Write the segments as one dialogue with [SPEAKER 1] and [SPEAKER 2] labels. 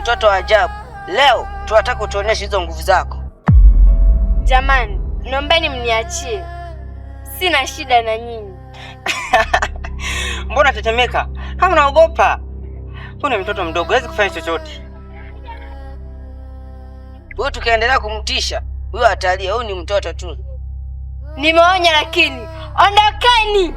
[SPEAKER 1] mtoto wa ajabu. Leo tunataka utuonyeshe hizo nguvu zako.
[SPEAKER 2] Jamani, naombeni mniachie. Sina shida na nyinyi.
[SPEAKER 1] Mbona tetemeka? Kama unaogopa. Kuna mtoto mdogo hawezi kufanya chochote. Wewe tukiendelea kumtisha, huyo atalia. Huyu ni mtoto tu.
[SPEAKER 2] Nimeonya lakini ondokeni.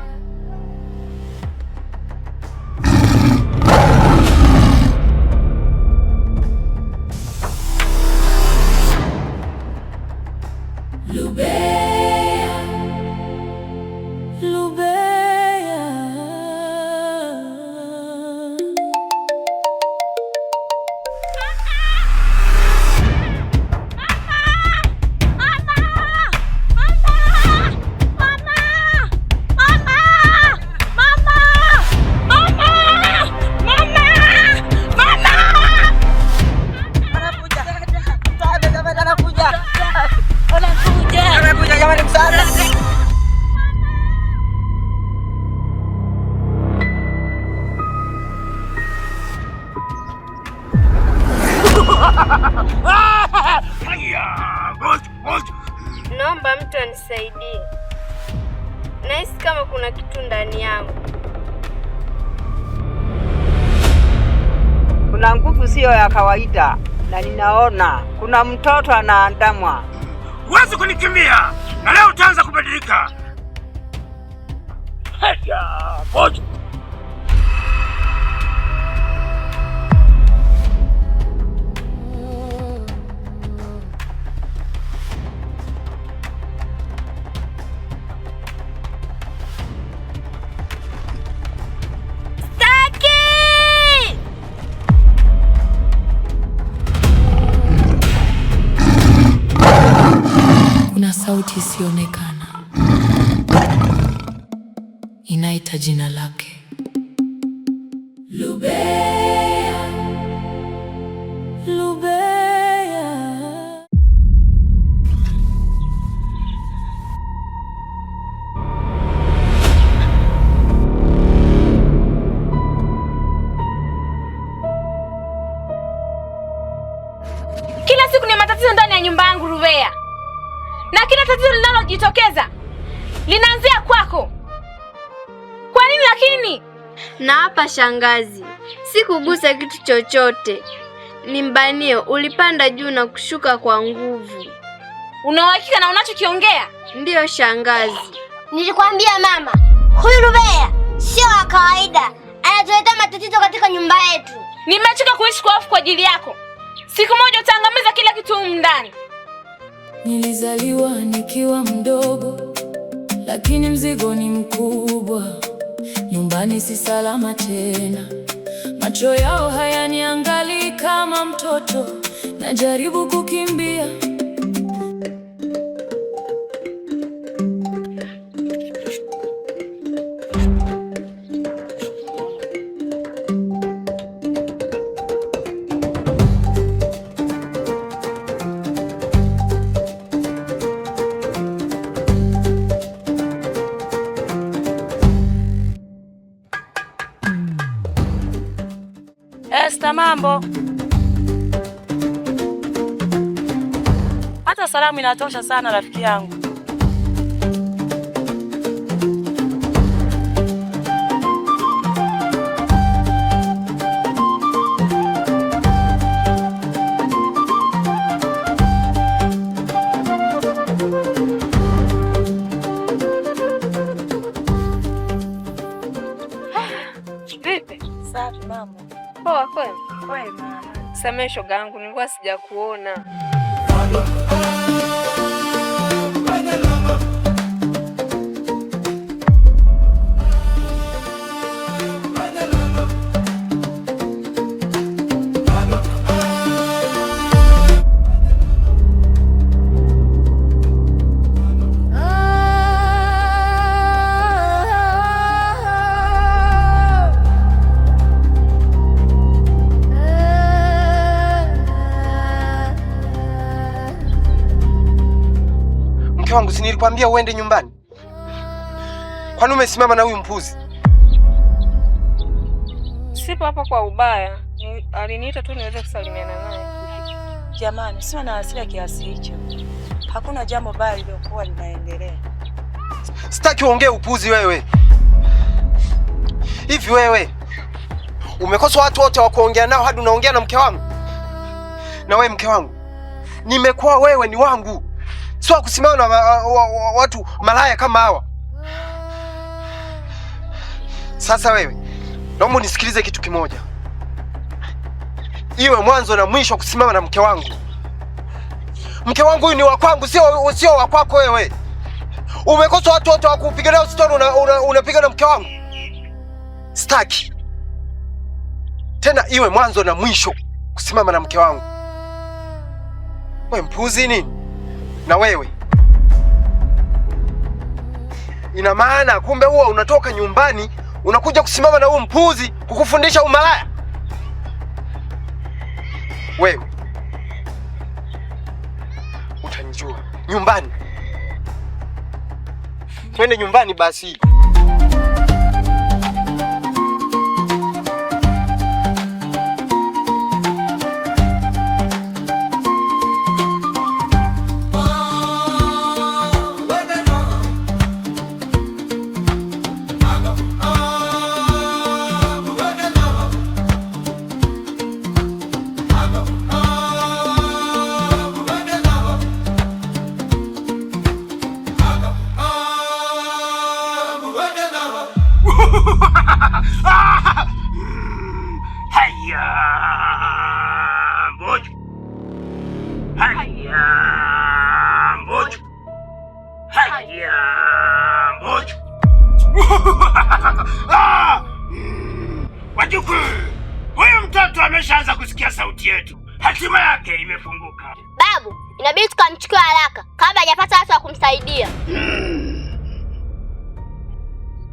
[SPEAKER 2] Naomba mtu anisaidie. Nahisi kama kuna kitu ndani yangu.
[SPEAKER 1] Kuna nguvu sio ya kawaida na ninaona kuna mtoto anaandamwa.
[SPEAKER 3] Huwezi kunikimbia na leo utaanza kubadilika. Haya, ngoja.
[SPEAKER 4] Sauti isionekana inaita jina lake. Lubea, Lubea.
[SPEAKER 2] Kila siku ni matatizo ndani ya nyumba yangu Lubea. Na kila tatizo linalojitokeza linaanzia kwako. Kwa nini lakini? Na hapa shangazi, sikugusa kitu chochote. Nimbanio, ulipanda juu na kushuka kwa nguvu. Una uhakika na unachokiongea? Ndiyo shangazi.
[SPEAKER 5] Nilikwambia mama, huyu Lubea sio wa kawaida. Anatuleta matatizo katika nyumba yetu.
[SPEAKER 2] Nimechoka kuishi kwa hofu kwa ajili yako. Siku moja utaangamiza kila kitu humu ndani.
[SPEAKER 4] Nilizaliwa nikiwa mdogo, lakini mzigo ni mkubwa. Nyumbani si salama tena, macho yao hayaniangali kama mtoto. Najaribu kukimbia,
[SPEAKER 6] Esta, mambo. Hata salamu inatosha sana rafiki yangu.
[SPEAKER 2] Vipi?
[SPEAKER 6] Safi mambo.
[SPEAKER 2] Poa kwema?
[SPEAKER 6] Kwema.
[SPEAKER 2] Samehe shoga yangu, nilikuwa sijakuona.
[SPEAKER 7] Mke wangu, si nilikwambia uende nyumbani? Kwani umesimama na huyu mpuzi?
[SPEAKER 2] Sipo hapa kwa ubaya. Aliniita tu niweze kusalimiana naye.
[SPEAKER 6] Jamani, sio na hasira kiasi hicho. Hakuna jambo baya lilokuwa linaendelea.
[SPEAKER 7] Sitaki uongee upuzi wewe. Hivi wewe umekosa watu wote wa kuongea nao hadi unaongea na mke wangu? Na wewe mke wangu, nimekuwa wewe ni wangu. Sio kusimama na watu malaya kama hawa. Sasa wewe, naomba unisikilize kitu kimoja. Iwe mwanzo na mwisho kusimama na mke wangu. Mke wangu huyu ni wa kwangu, sio wa kwako wewe. Umekosa watu wote wa kupigania story unapiga na mke wangu. Sitaki. Tena iwe mwanzo na mwisho kusimama na mke wangu. Wewe mpuzi nini? Na wewe. Ina maana kumbe huwa unatoka nyumbani unakuja kusimama na huyu mpuzi kukufundisha umalaya. Wewe utanijua nyumbani. Twende nyumbani basi.
[SPEAKER 3] Haya mboju, haya mboju, haya mboju. Wajukuu, huyu mtoto ameshaanza kusikia sauti yetu. Hatima yake imefunguka.
[SPEAKER 5] Babu, inabidi tukamchukue haraka kabla hajapata watu wa kumsaidia.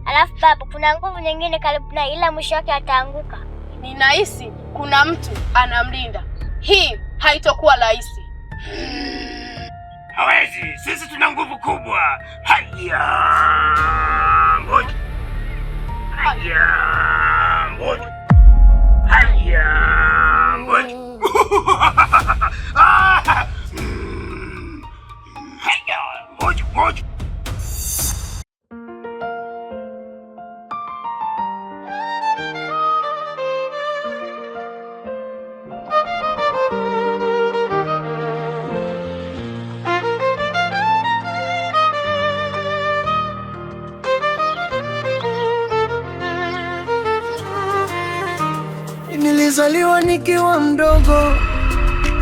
[SPEAKER 5] Alafu babu, kuna nguvu nyingine karibu na, ila mwisho wake ataanguka.
[SPEAKER 2] Ninahisi kuna mtu anamlinda. Hii haitokuwa rahisi.
[SPEAKER 3] Hawezi, sisi tuna nguvu kubwa. Haya mboju, haya mboju, haya mboju. Haya mboju, mboju.
[SPEAKER 8] Nilizaliwa nikiwa mdogo,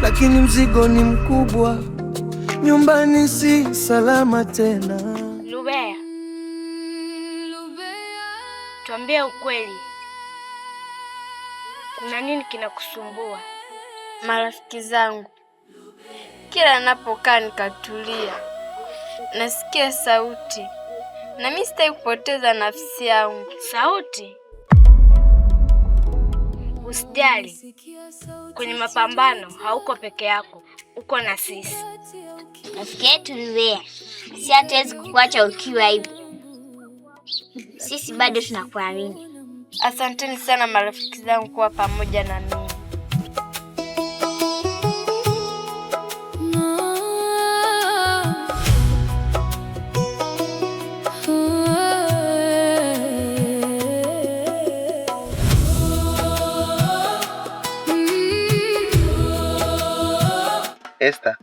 [SPEAKER 8] lakini mzigo ni mkubwa. Nyumbani si salama tena.
[SPEAKER 2] Lubea, tuambie ukweli. Kuna nini kinakusumbua?
[SPEAKER 9] Marafiki zangu, kila ninapokaa nikatulia, nasikia sauti, na mimi sitaki kupoteza nafsi yangu.
[SPEAKER 2] Sauti? Usijali, kwenye mapambano hauko peke yako, uko na sisi.
[SPEAKER 5] Rafiki yetu Lubea, si hatuwezi kukuacha ukiwa hivi. Sisi bado tunakuamini.
[SPEAKER 9] Asanteni sana marafiki zangu kuwa pamoja na mimi.
[SPEAKER 10] Esther,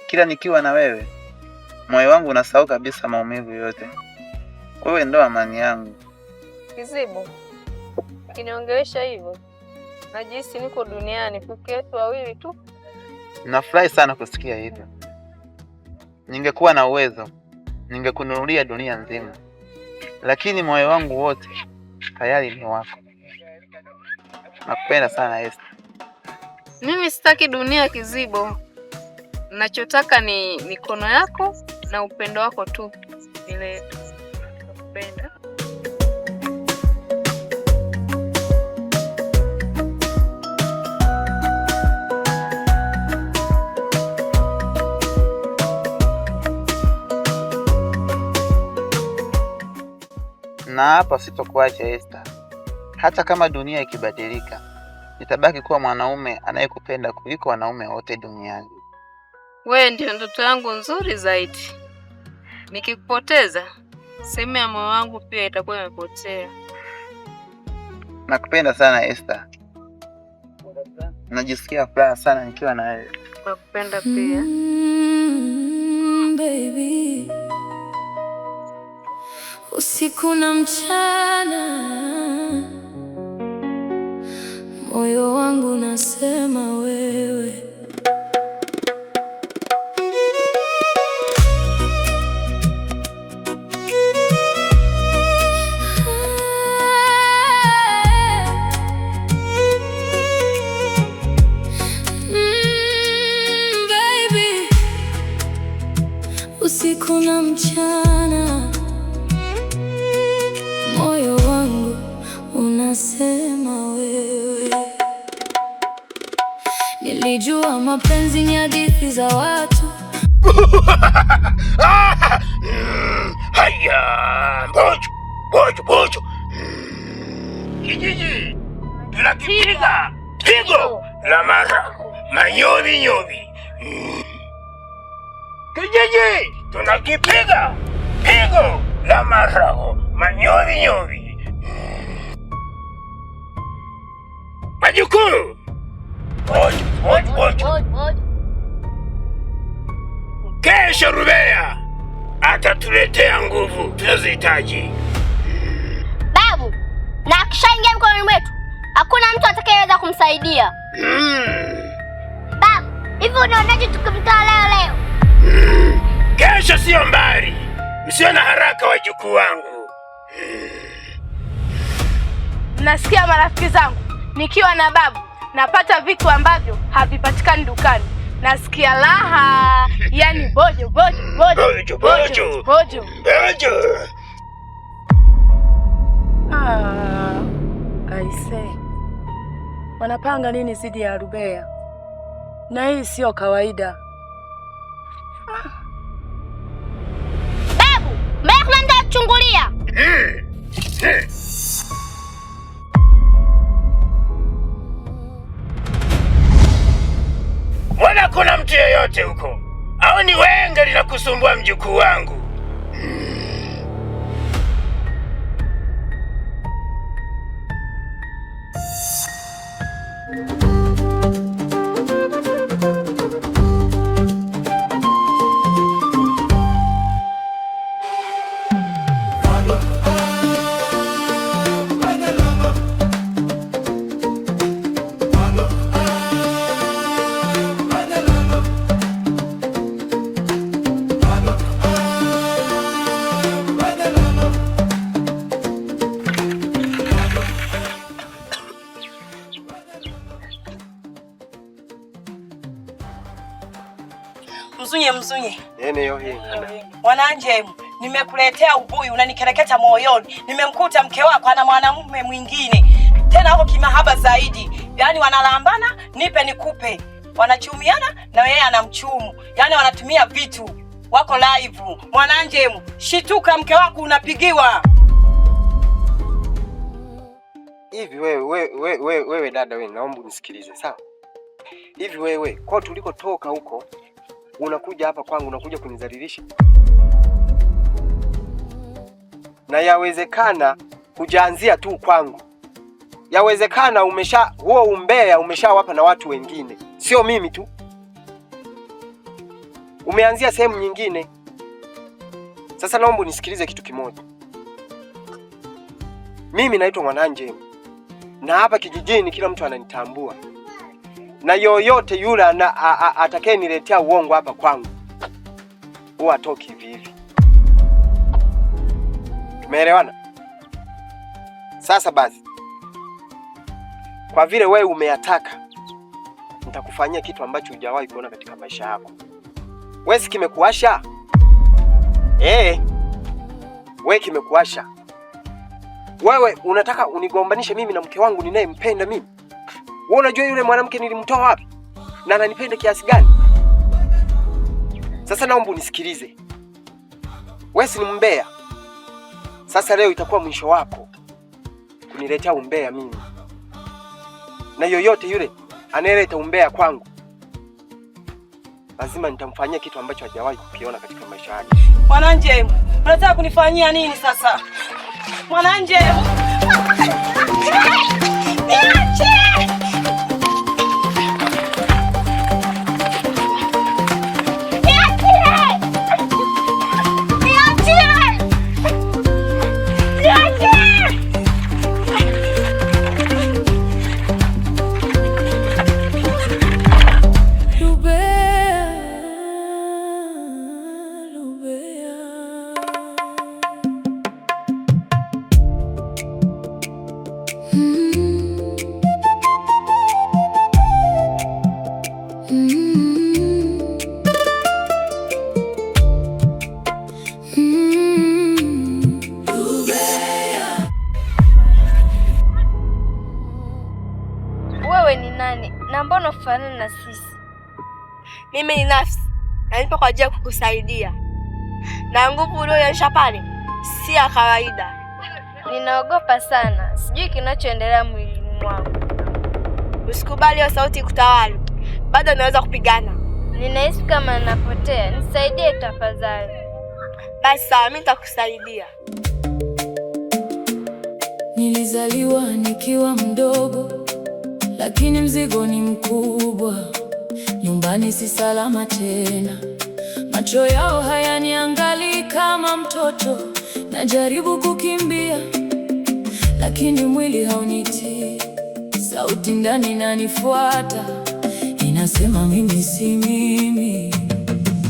[SPEAKER 10] kila nikiwa na wewe moyo wangu unasahau kabisa maumivu yote. Wewe ndo amani yangu.
[SPEAKER 9] Kizibo, kiniongelesha hivyo, najisi niko duniani peke yetu wawili tu.
[SPEAKER 10] Nafurahi sana kusikia hivyo. Ningekuwa na uwezo, ningekununulia dunia nzima, lakini moyo wangu wote tayari ni wako. Nakupenda sana Esther.
[SPEAKER 9] Mimi sitaki dunia Kizibo. Nachotaka ni mikono yako na upendo wako tu. Ile nakupenda.
[SPEAKER 10] Na hapa sitokuacha Esther. hata kama dunia ikibadilika, nitabaki kuwa mwanaume anayekupenda kuliko wanaume wote duniani.
[SPEAKER 9] Wewe ndio ndoto yangu nzuri zaidi. Nikikupoteza, sehemu ya moyo wangu pia itakuwa imepotea.
[SPEAKER 10] Nakupenda sana Esther. Najisikia furaha sana nikiwa na wewe.
[SPEAKER 9] Nakupenda pia.
[SPEAKER 4] Baby. Usiku na mchana moyo wangu nasema wewe. Baby. Usiku na mchana moyo wangu unasema wewe. Nilijua mapenzi ni hadithi za watu.
[SPEAKER 3] Haya, bojo. Kijiji tunakipiga pigo la mara manyovi. Kijiji tunakipiga pigo la mara manyovi. Majukuu. Bojo. Kesho Rubea atatuletea nguvu tunazihitaji.
[SPEAKER 5] Babu, na akishaingia mkononi mwetu, hakuna mtu atakayeweza kumsaidia. Babu, hivi unaonaje tukimtoa leo?
[SPEAKER 3] Kesho sio mbali. Msio na haraka wajukuu wangu.
[SPEAKER 2] Nasikia marafiki zangu, nikiwa na babu napata vitu ambavyo havipatikani dukani. Nasikia raha, yani bojo.
[SPEAKER 6] Aise. Wanapanga nini zidi ya Rubea? Na hii sio kawaida.
[SPEAKER 5] Babu, mbona kuna mtu akuchungulia?
[SPEAKER 3] Wala kuna mtu yeyote huko? Au ni wenga linakusumbua mjukuu wangu?
[SPEAKER 6] Mzunye.
[SPEAKER 11] Mwananje, nimekuletea ubuyu unanikereketa moyoni. Nimemkuta mke wako ana mwanamume mwingine. Tena wako kimahaba zaidi. Yaani wanalambana, nipe nikupe. Wanachumiana na yeye anamchumu. Yaani wanatumia vitu. Wako live. Mwananje, shituka, mke wako unapigiwa.
[SPEAKER 7] Hivi wewe dada, wewe naomba unisikilize, sawa? Hivi wewe kwa tulikotoka huko unakuja hapa kwangu, unakuja kunidhalilisha? Na yawezekana hujaanzia tu kwangu. Yawezekana huo umbea umeshawapa na watu wengine. Sio mimi tu. Umeanzia sehemu nyingine. Sasa naomba unisikilize kitu kimoja. Mimi naitwa Mwananje. Na hapa kijijini kila mtu ananitambua. Na yoyote yule atakayeniletea uongo hapa kwangu, huwa atoki hivi. Tumeelewana? Sasa basi, kwa vile wewe umeyataka, nitakufanyia kitu ambacho hujawahi kuona katika maisha yako. Wewe si kimekuasha? Wewe kimekuasha. Wewe unataka unigombanishe mimi na mke wangu ninayempenda mimi? Wewe unajua yule mwanamke nilimtoa wapi? Na ananipenda kiasi gani? Sasa naomba unisikilize. Wewe si mbea. Sasa leo itakuwa mwisho wako kuniletea umbea mimi. Na yoyote yule anayeleta umbea kwangu lazima nitamfanyia kitu ambacho hajawahi kukiona katika maisha yake.
[SPEAKER 11] Mwananje, unataka kunifanyia nini sasa? Mwananje! Niache!
[SPEAKER 2] Na sisi. Mimi ni Nafsi, na nipo kwa ajili ya kukusaidia. Na nguvu uliyoonyesha pale si ya kawaida. Ninaogopa sana, sijui kinachoendelea mwilini mwangu. Usikubali hiyo sauti kutawala. Bado naweza kupigana. Ninahisi kama ninapotea, nisaidie tafadhali. Basi sawa, mimi nitakusaidia.
[SPEAKER 4] Nilizaliwa nikiwa mdogo, lakini mzigo ni mkubwa. Nyumbani si salama tena, macho yao hayaniangali kama mtoto. Najaribu kukimbia, lakini mwili haunitii. Sauti ndani inanifuata, inasema mimi si mimi.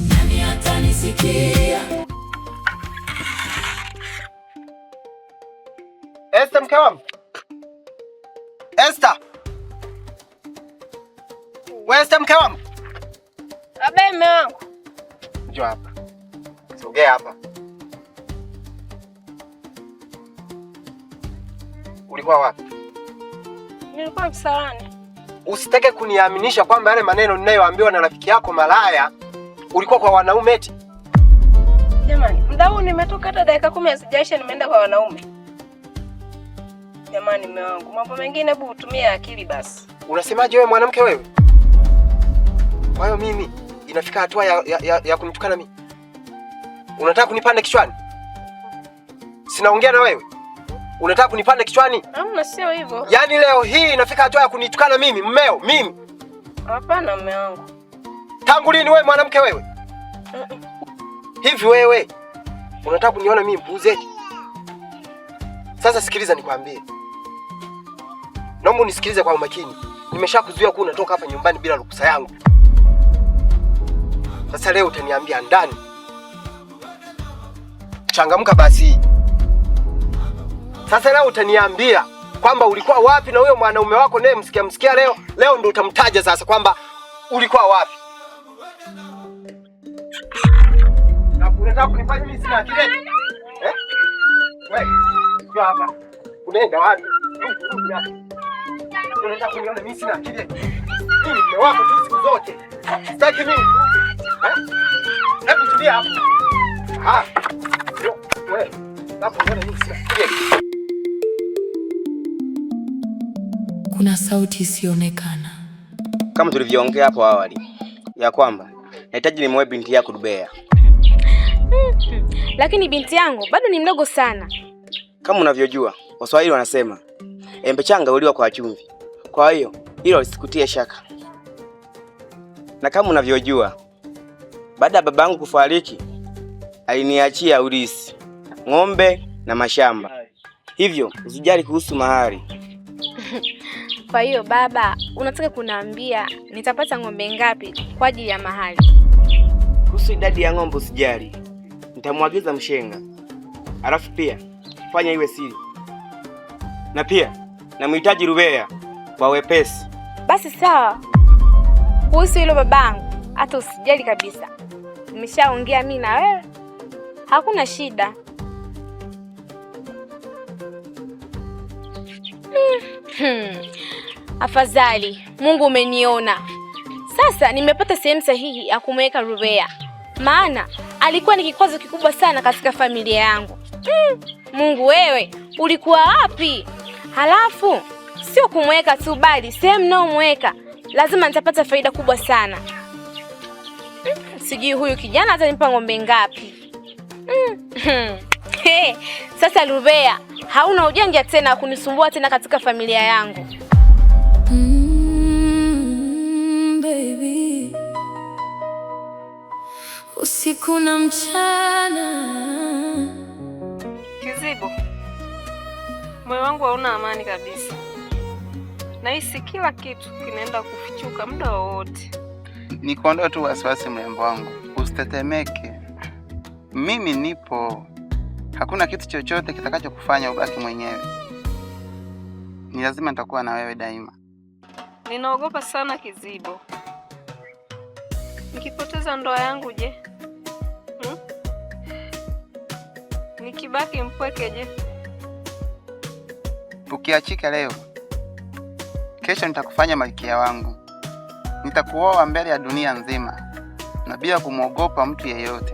[SPEAKER 4] Nani atanisikia?
[SPEAKER 7] Esther, mke wangu. Esther! Esther, mke wangu.
[SPEAKER 2] Abe, mume wangu.
[SPEAKER 7] Njoo hapa. Sogea hapa. Ulikuwa wapi?
[SPEAKER 2] Nilikuwa msalani.
[SPEAKER 7] Usitake kuniaminisha kwamba yale maneno ninayoambiwa na rafiki yako malaya ulikuwa kwa wanaume eti.
[SPEAKER 2] Jamani, muda huu nimetoka hata dakika 10 hazijaisha nimeenda kwa wanaume. Jamani mume wangu, mambo mengine hebu utumie akili basi.
[SPEAKER 7] Unasemaje wewe mwanamke wewe? Kwa hiyo mimi inafika hatua ya kunitukana mimi? Unataka kunipanda kichwani? Sinaongea na wewe. Unataka kunipanda kichwani?
[SPEAKER 2] Hamna, sio hivyo.
[SPEAKER 7] Yaani leo hii inafika hatua ya kunitukana mimi, mmeo, mimi?
[SPEAKER 2] Hapana mume wangu.
[SPEAKER 7] Tangu lini wewe mwanamke wewe? Hivi wewe unataka kuniona mimi mpuuzi eti? Sasa sikiliza nikwambie. Naomba unisikilize kwa umakini. Nimeshakuzuia kuwa unatoka hapa nyumbani bila ruhusa yangu. Sasa leo utaniambia ndani. Changamka basi. Sasa leo utaniambia kwamba ulikuwa wapi na huyo mwanaume wako naye msikia leo ndio utamtaja sasa kwamba ulikuwa wapi. Na unataka kunifanya mimi sina akili? Eh? Wewe, njoo hapa. Unaenda wapi? Unataka kuniona mimi sina akili? Mimi mume wako tu siku zote. Sitaki mimi. Hebu tulia hapo. Wewe, hapo unaona mimi sina akili.
[SPEAKER 4] Kuna sauti isiyoonekana.
[SPEAKER 12] Kama tulivyoongea hapo awali ya kwamba nahitaji nimwoe binti yako Rubea.
[SPEAKER 2] Lakini binti yangu bado ni mdogo sana.
[SPEAKER 12] Kama unavyojua, Waswahili wanasema embe changa huliwa kwa chumvi. Kwa hiyo hilo lisikutie shaka. Na kama unavyojua, baada ya babangu kufariki, aliniachia urithi, ng'ombe na mashamba. Hivyo usijali kuhusu mahari.
[SPEAKER 2] Kwa hiyo baba, unataka kuniambia nitapata ng'ombe ngapi kwa ajili ya mahali?
[SPEAKER 12] Kuhusu idadi ya ng'ombe usijali. Nitamwagiza mshenga. Alafu pia fanya iwe siri. Na pia namhitaji Rubea kwa wepesi.
[SPEAKER 2] Basi sawa. Kuhusu hilo babangu, hata usijali kabisa. Nimeshaongea mimi na wewe. Hakuna shida. Afadhali Mungu umeniona. Sasa nimepata sehemu sahihi ya kumweka Rubea. Maana alikuwa ni kikwazo kikubwa sana katika familia yangu. Mungu wewe, ulikuwa wapi? Halafu sio kumweka tu, bali sehemu naomweka lazima nitapata faida kubwa sana. Sijui huyu kijana atanipa ng'ombe ngapi. Sasa Rubea, hauna ujanja tena kunisumbua tena katika familia yangu.
[SPEAKER 4] Baby, usiku na mchana.
[SPEAKER 9] Kizibo, moyo wangu hauna amani kabisa. Nahisi kila kitu kinaenda kufichuka muda wowote.
[SPEAKER 10] Nikuondoe tu wasiwasi mrembo wangu, usitetemeke. Mimi nipo. Hakuna kitu chochote kitakachokufanya ubaki mwenyewe. Ni lazima nitakuwa na wewe daima.
[SPEAKER 9] Ninaogopa sana Kizibo. Nikipoteza ndoa yangu je? Nikibaki mpweke je?
[SPEAKER 10] Ukiachika leo, kesho nitakufanya malkia wangu. Nitakuoa mbele ya dunia nzima na bila kumwogopa mtu yeyote.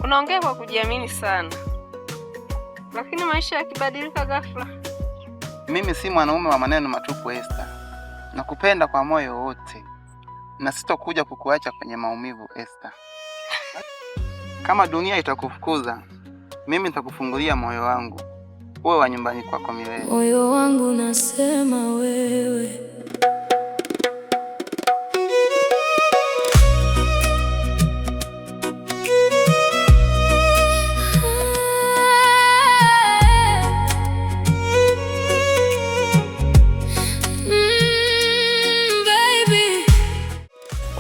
[SPEAKER 9] Unaongea kwa kujiamini sana. Lakini maisha yakibadilika ghafla.
[SPEAKER 10] Mimi si mwanaume wa maneno matupu Esther. Nakupenda kwa moyo wote. Na sitokuja kukuacha kwenye maumivu Esther. Kama dunia itakufukuza, mimi nitakufungulia moyo wangu. Uwe wa nyumbani kwako milele.
[SPEAKER 4] Moyo wangu nasema wewe.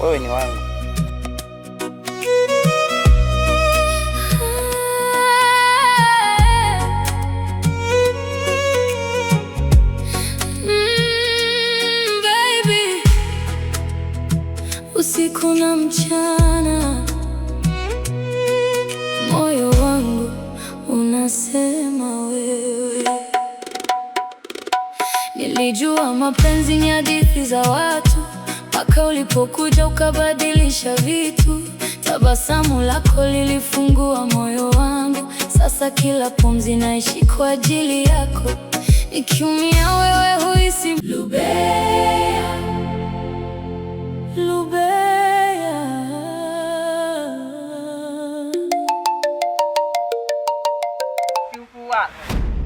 [SPEAKER 10] Wewe ni wangu.
[SPEAKER 4] Baby, usiku na mchana, moyo wangu unasema wewe. Nilijua mapenzi ni hadithi za watu, mpaka ulipokuja ukabadilisha vitu. Tabasamu lako lilifungua moyo wangu. Sasa kila pumzi naishi kwa ajili yako. Nikiumia wewe huhisi. Rubea, Rubea.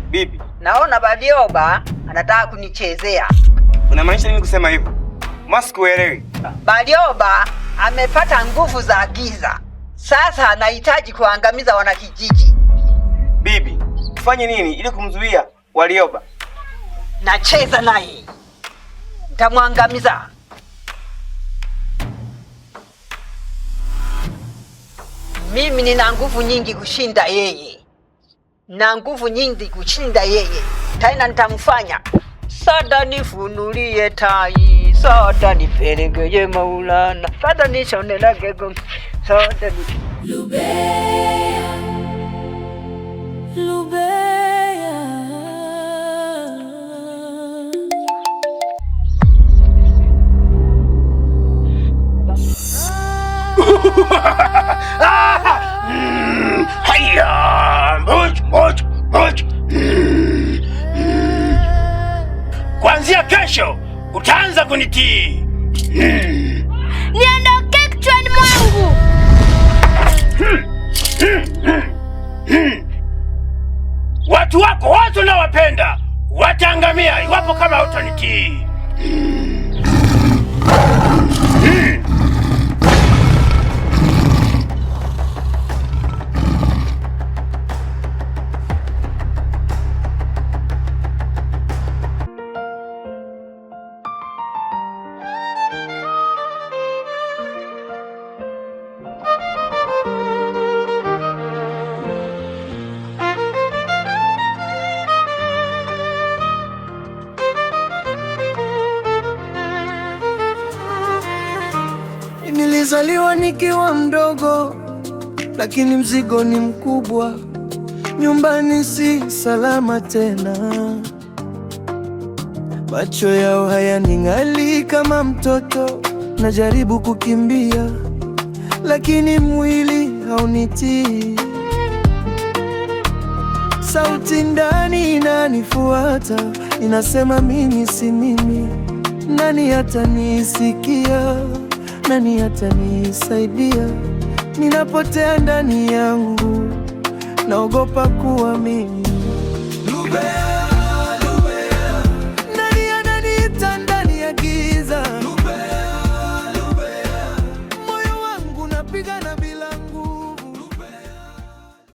[SPEAKER 12] Bibi,
[SPEAKER 1] naona Balioba anataka kunichezea.
[SPEAKER 12] Unamaanisha nini kusema hivyo? Masikuelewi.
[SPEAKER 1] Balioba amepata nguvu za giza. Sasa anahitaji kuangamiza wanakijiji.
[SPEAKER 12] Bibi, tufanye nini ili kumzuia Walioba?
[SPEAKER 1] Nacheza naye. Nitamwangamiza. Mimi nina nguvu nyingi kushinda yeye. Na nguvu nyingi kushinda yeye. Tena nitamfanya. Sada nifunulie tai, sada nipelekeye Maulana, sada nishonela gego, sada ni
[SPEAKER 4] Rubea, Rubea.
[SPEAKER 3] Haya, moja. Kuanzia kesho utaanza kunitii.
[SPEAKER 5] Niondoke kichwani mwangu.
[SPEAKER 3] Watu wako wote unawapenda wataangamia iwapo kama hutanitii.
[SPEAKER 8] Nilizaliwa nikiwa mdogo, lakini mzigo ni mkubwa. Nyumbani si salama tena, macho yao hayaningali kama mtoto. Najaribu kukimbia, lakini mwili haunitii. sauti ndani inanifuata, inasema mimi si mimi. Nani atanisikia? Nani atanisaidia? Ninapotea ndani yangu, naogopa kuwa mimi.